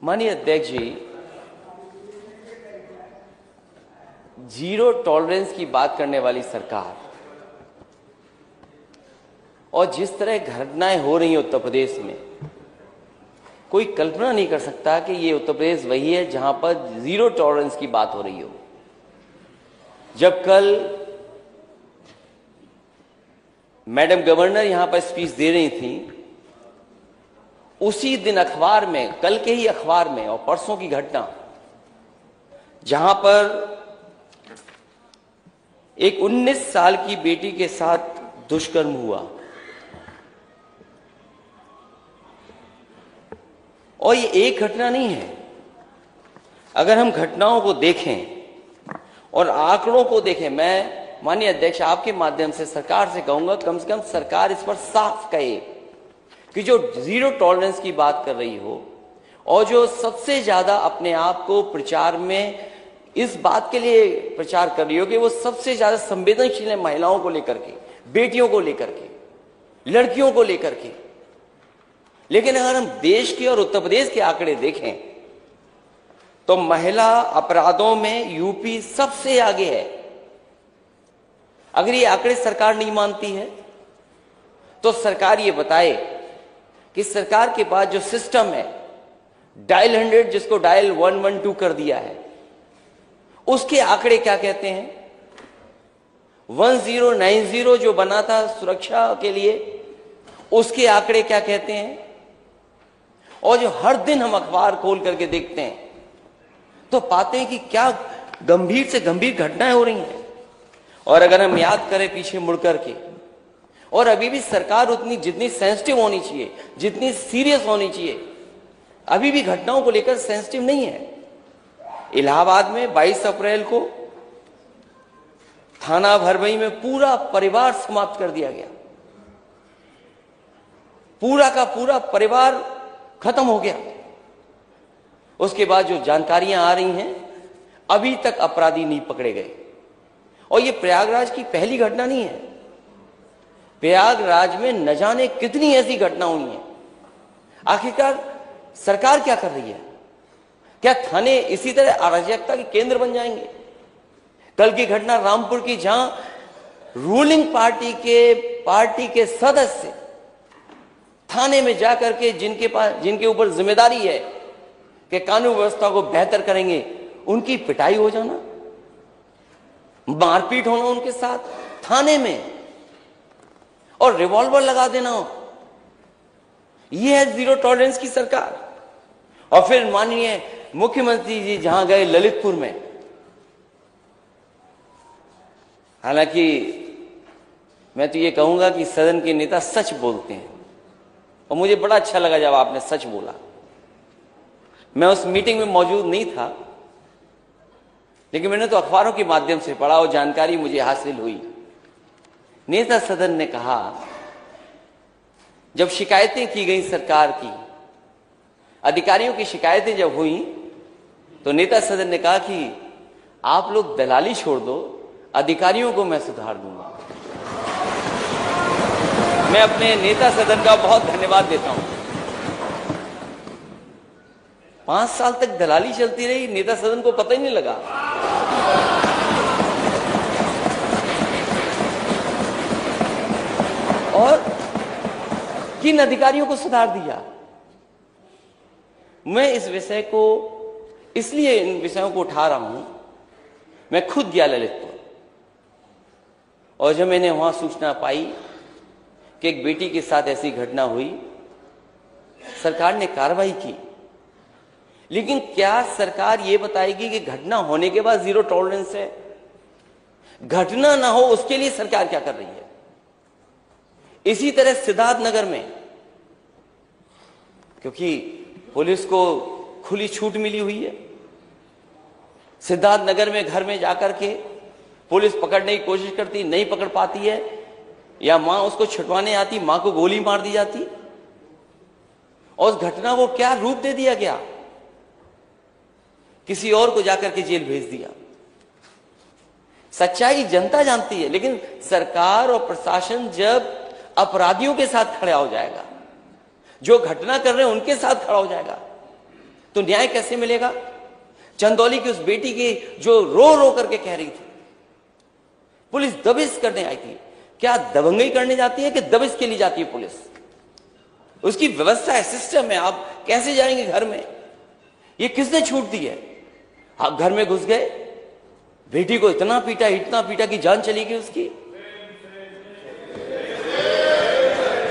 माननीय अध्यक्ष जी, zero tolerance की बात करने वाली सरकार और जिस तरह घटनाएं हो रही हैं उत्तर प्रदेश में, कोई कल्पना नहीं कर सकता कि ये उत्तर प्रदेश वही है जहां पर जीरो टॉलरेंस की बात हो रही हो। जब कल मैडम गवर्नर यहां पर स्पीच दे रही थी, उसी दिन अखबार में, कल के ही अखबार में और परसों की घटना, जहां पर एक 19 साल की बेटी के साथ दुष्कर्म हुआ और ये एक घटना नहीं है। अगर हम घटनाओं को देखें और आंकड़ों को देखें, मैं माननीय अध्यक्ष आपके माध्यम से सरकार से कहूंगा, कम से कम सरकार इस पर साफ कहे कि जो जीरो टॉलरेंस की बात कर रही हो और जो सबसे ज्यादा अपने आप को प्रचार में इस बात के लिए प्रचार कर रही हो कि वो सबसे ज्यादा संवेदनशील है महिलाओं को लेकर के, बेटियों को लेकर के, लड़कियों को लेकर के। लेकिन अगर हम देश के और उत्तर प्रदेश के आंकड़े देखें तो महिला अपराधों में यूपी सबसे आगे है। अगर ये आंकड़े सरकार नहीं मानती है तो सरकार ये बताए कि सरकार के पास जो सिस्टम है, डायल 100 जिसको डायल 112 कर दिया है, उसके आंकड़े क्या कहते हैं। 1090 जो बना था सुरक्षा के लिए, उसके आंकड़े क्या कहते हैं। और जो हर दिन हम अखबार खोल करके देखते हैं तो पाते हैं कि क्या गंभीर से गंभीर घटनाएं हो रही हैं। और अगर हम याद करें पीछे मुड़ करके, और अभी भी सरकार उतनी जितनी सेंसिटिव होनी चाहिए, जितनी सीरियस होनी चाहिए, अभी भी घटनाओं को लेकर सेंसिटिव नहीं है। इलाहाबाद में 22 अप्रैल को थाना भरभई में पूरा परिवार समाप्त कर दिया गया, पूरा का पूरा परिवार खत्म हो गया। उसके बाद जो जानकारियां आ रही हैं, अभी तक अपराधी नहीं पकड़े गए। और ये प्रयागराज की पहली घटना नहीं है, प्रयागराज में न जाने कितनी ऐसी घटना हुई हैं। आखिरकार सरकार क्या कर रही है? क्या थाने इसी तरह अराजकता के केंद्र बन जाएंगे? कल की घटना रामपुर की, जहां रूलिंग पार्टी के सदस्य थाने में जाकर के जिनके ऊपर जिम्मेदारी है कि कानून व्यवस्था को बेहतर करेंगे, उनकी पिटाई हो जाना, मारपीट होना उनके साथ थाने में, और रिवॉल्वर लगा देना हो। यह है जीरो टॉलरेंस की सरकार। और फिर माननीय मुख्यमंत्री जी जहां गए ललितपुर में, हालांकि मैं तो ये कहूंगा कि सदन के नेता सच बोलते हैं, और मुझे बड़ा अच्छा लगा जब आपने सच बोला। मैं उस मीटिंग में मौजूद नहीं था, लेकिन मैंने तो अखबारों के माध्यम से पढ़ा और जानकारी मुझे हासिल हुई। नेता सदन ने कहा, जब शिकायतें की गई सरकार की, अधिकारियों की शिकायतें जब हुई, तो नेता सदन ने कहा कि आप लोग दलाली छोड़ दो, अधिकारियों को मैं सुधार दूंगा। मैं अपने नेता सदन का बहुत धन्यवाद देता हूं। 5 साल तक दलाली चलती रही, नेता सदन को पता ही नहीं लगा। और किन अधिकारियों को सुधार दिया। मैं इस विषय को, इसलिए इन विषयों को उठा रहा हूं। मैं खुद गया ललितपुर, और जब मैंने वहां सूचना पाई कि एक बेटी के साथ ऐसी घटना हुई, सरकार ने कार्रवाई की। लेकिन क्या सरकार ये बताएगी कि घटना होने के बाद जीरो टॉलरेंस है? घटना ना हो उसके लिए सरकार क्या कर रही है? इसी तरह सिद्धार्थनगर में, क्योंकि पुलिस को खुली छूट मिली हुई है, सिद्धार्थनगर में घर में जाकर के पुलिस पकड़ने की कोशिश करती, नहीं पकड़ पाती है, या मां उसको छुड़वाने आती, मां को गोली मार दी जाती, और उस घटना को क्या रूप दे दिया गया, किसी और को जाकर के जेल भेज दिया। सच्चाई जनता जानती है, लेकिन सरकार और प्रशासन जब अपराधियों के साथ खड़ा हो जाएगा, जो घटना कर रहे हैं उनके साथ खड़ा हो जाएगा, तो न्याय कैसे मिलेगा? चंदौली की उस बेटी की जो रो रो करके कह रही थी, पुलिस दबिश करने आई थी। क्या दबंगई करने जाती है कि दबिश के लिए जाती है पुलिस? उसकी व्यवस्था है, सिस्टम है। आप कैसे जाएंगे घर में? ये किसने छूट दी है? आप घर में घुस गए, बेटी को इतना पीटा कि जान चली गई उसकी।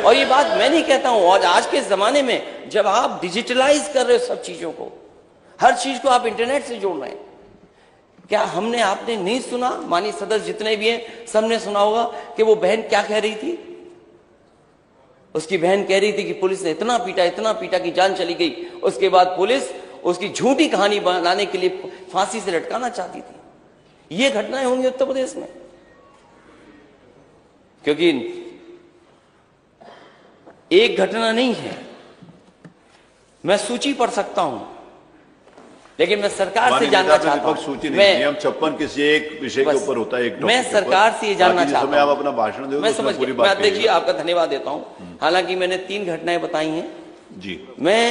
और ये बात मैं नहीं कहता हूं, और आज के जमाने में जब आप डिजिटलाइज कर रहे हो सब चीजों को, हर चीज को आप इंटरनेट से जोड़ रहे हैं, क्या आपने नहीं सुना? माननीय सदस्य जितने भी हैं सबने सुना होगा कि वो बहन क्या कह रही थी। उसकी बहन कह रही थी कि पुलिस ने इतना पीटा कि जान चली गई। उसके बाद पुलिस उसकी झूठी कहानी बनाने के लिए फांसी से लटकाना चाहती थी। ये घटनाएं होंगी उत्तर प्रदेश में, क्योंकि एक घटना नहीं है। मैं सूची पढ़ सकता हूं, लेकिन मैं सरकार से जानना चाहता हूं। सूची नहीं, नियम 56 किसी एक विषय के ऊपर होता है। मैं सरकार से ये जानना चाहता हूं। आप अपना भाषण दो, मैं समझ गया। मैं देखिए आपका धन्यवाद देता हूं। हालांकि मैंने 3 घटनाएं बताई हैं जी। मैं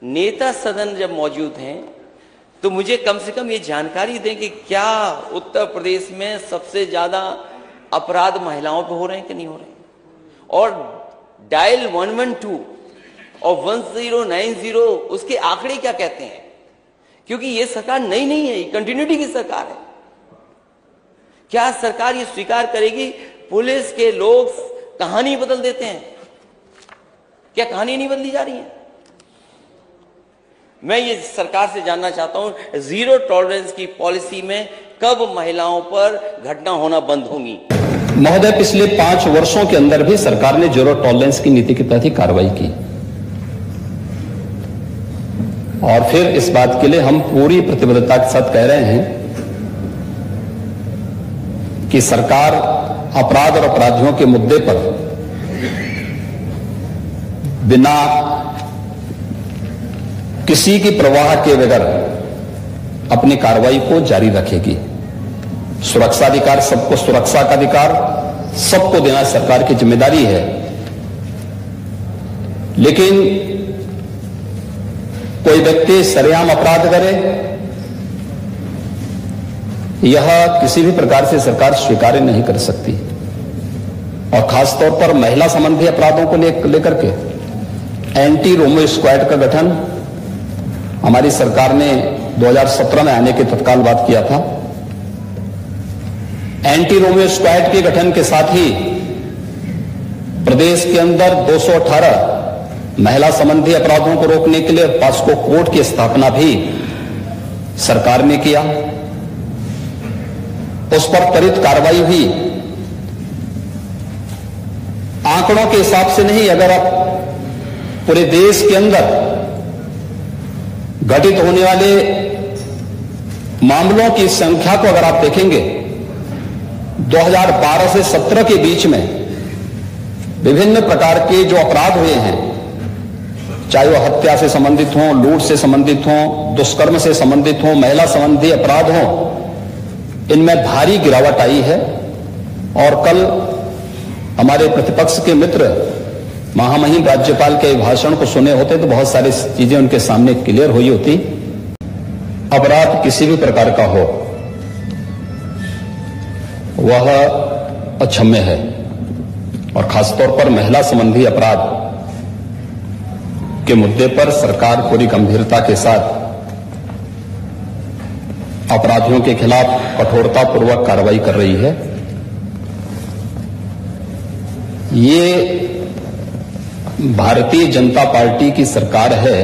नेता सदन जब मौजूद हैं तो मुझे कम से कम ये जानकारी दें कि क्या उत्तर प्रदेश में सबसे ज्यादा अपराध महिलाओं पे हो रहे हैं कि नहीं हो रहे हैं, और डायल 112 और 1090 उसके आंकड़े क्या कहते हैं? क्योंकि ये सरकार नई नहीं है, ये कंटिन्यूटी की सरकार है। क्या सरकार ये स्वीकार करेगी पुलिस के लोग कहानी बदल देते हैं? क्या कहानी नहीं बदली जा रही है? मैं ये सरकार से जानना चाहता हूं, जीरो टॉलरेंस की पॉलिसी में कब महिलाओं पर घटना होना बंद होंगी? महोदय, पिछले 5 वर्षों के अंदर भी सरकार ने जीरो टॉलरेंस की नीति के तहत ही कार्रवाई की, और फिर इस बात के लिए हम पूरी प्रतिबद्धता के साथ कह रहे हैं कि सरकार अपराध और अपराधियों के मुद्दे पर बिना किसी की परवाह के बगैर अपनी कार्रवाई को जारी रखेगी। सुरक्षा अधिकार, सबको सुरक्षा का अधिकार सबको देना सरकार की जिम्मेदारी है, लेकिन कोई व्यक्ति सरेआम अपराध करे, यह किसी भी प्रकार से सरकार स्वीकार नहीं कर सकती। और खासतौर पर महिला संबंधी अपराधों को लेकर के एंटी रोमो स्क्वाड का गठन हमारी सरकार ने 2017 में आने के तत्काल बाद किया था। एंटी रोमियो स्क्वाड के गठन के साथ ही प्रदेश के अंदर 218 महिला संबंधी अपराधों को रोकने के लिए पॉस्को कोर्ट की स्थापना भी सरकार ने किया। उस पर त्वरित कार्रवाई हुई। आंकड़ों के हिसाब से नहीं, अगर आप पूरे देश के अंदर घटित होने वाले मामलों की संख्या को अगर आप देखेंगे, 2012 से 17 के बीच में विभिन्न प्रकार के जो अपराध हुए हैं, चाहे वो हत्या से संबंधित हों, लूट से संबंधित हों, दुष्कर्म से संबंधित हों, महिला संबंधी अपराध हों, इनमें भारी गिरावट आई है। और कल हमारे प्रतिपक्ष के मित्र महामहिम राज्यपाल के भाषण को सुने होते तो बहुत सारी चीजें उनके सामने क्लियर हुई होती। अपराध किसी भी प्रकार का हो, वह अक्षम्य है, और खासतौर पर महिला संबंधी अपराध के मुद्दे पर सरकार पूरी गंभीरता के साथ अपराधियों के खिलाफ कठोरतापूर्वक कार्रवाई कर रही है। ये भारतीय जनता पार्टी की सरकार है।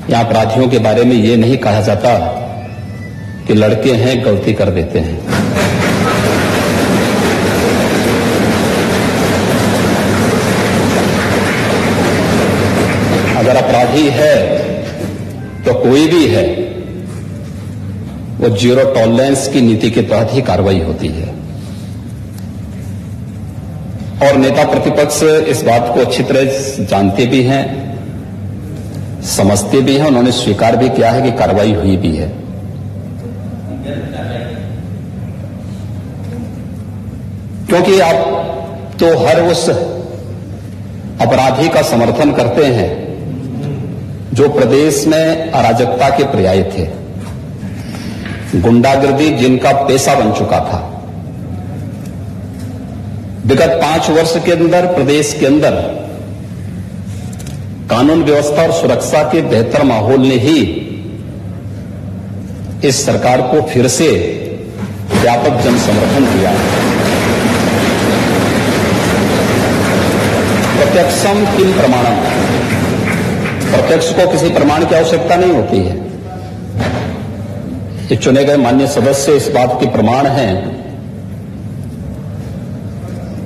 यहां अपराधियों के बारे में यह नहीं कहा जाता कि लड़के हैं गलती कर देते हैं। अगर अपराधी है तो कोई भी है, वो जीरो टॉलरेंस की नीति के तहत ही कार्रवाई होती है। और नेता प्रतिपक्ष इस बात को अच्छी तरह जानते भी हैं, समझते भी हैं, उन्होंने स्वीकार भी किया है कि कार्रवाई हुई भी है। क्योंकि आप तो हर उस अपराधी का समर्थन करते हैं जो प्रदेश में अराजकता के पर्याय थे, गुंडागर्दी जिनका पेशा बन चुका था, विगत 5 वर्ष के अंदर प्रदेश के अंदर कानून व्यवस्था और सुरक्षा के बेहतर माहौल ने ही इस सरकार को फिर से व्यापक जन समर्थन दिया। प्रत्यक्षम किम प्रमाणम, प्रत्यक्ष को किसी प्रमाण की आवश्यकता नहीं होती है। ये चुने गए माननीय सदस्य इस बात के प्रमाण हैं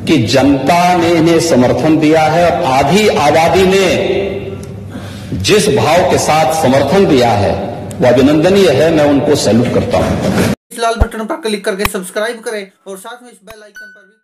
कि जनता ने इन्हें समर्थन दिया है और आधी आबादी ने जिस भाव के साथ समर्थन दिया है वो अभिनंदनीय है। मैं उनको सैल्यूट करता हूं। इस लाल बटन पर क्लिक करके सब्सक्राइब करें और साथ में इस बेल आइकन पर भी